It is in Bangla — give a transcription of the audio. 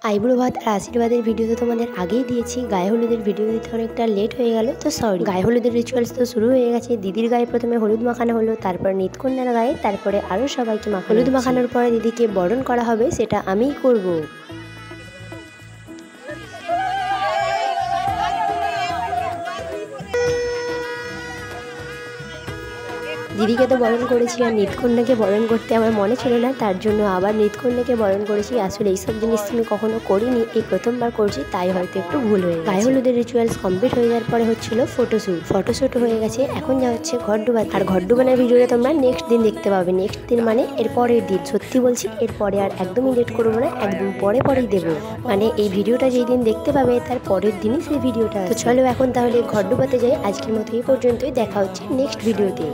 আইবুড়ো ভাত আর আশীর্বাদের ভিডিও তো তোমাদের আগেই দিয়েছি। গায়ে হলুদের ভিডিও দিতে অনেকটা লেট হয়ে গেল, তো সরি। গায়ে হলুদের রিচুয়ালস তো শুরু হয়ে গেছে। দিদির গায়ে প্রথমে হলুদ মাখানো হলো, তারপর নিতকন্যার গায়ে, তারপরে আরও সবাইকে হলুদ মাখানোর পরে দিদিকে বরণ করা হবে, সেটা আমিই করব। দিদিকে তো বরণ করেছি, আর নিতকন্যাকে বরণ করতে আমার মনে ছিল না, তার জন্য আবার নিতকন্যাকে বরণ করেছি। আসলে এইসব জিনিস আমি কখনো করিনি, এই প্রথমবার করছি, তাই হয়তো একটু ভুল হয়ে গেছে। গায়ে হলুদের রিচুয়ালস কমপ্লিট হয়ে যাওয়ার পরে হচ্ছিল ফটোশ্যুট হয়ে গেছে। এখন যা হচ্ছে ঘর ডুবানো, আর ঘর ডুবানোর ভিডিওটা তোমরা নেক্সট দিন দেখতে পাবে। নেক্সট দিন মানে এর পরের দিন, সত্যি বলছি এরপরে আর একদমই লেট করবো না, একদম পরেই দেবো। মানে এই ভিডিওটা যেই দিন দেখতে পাবে তার পরের দিনই সেই ভিডিওটা। তো চলো এখন তাহলে ঘর ডুবাতে যাই। আজকের মতো এই পর্যন্তই, দেখা হচ্ছে নেক্সট ভিডিওতে।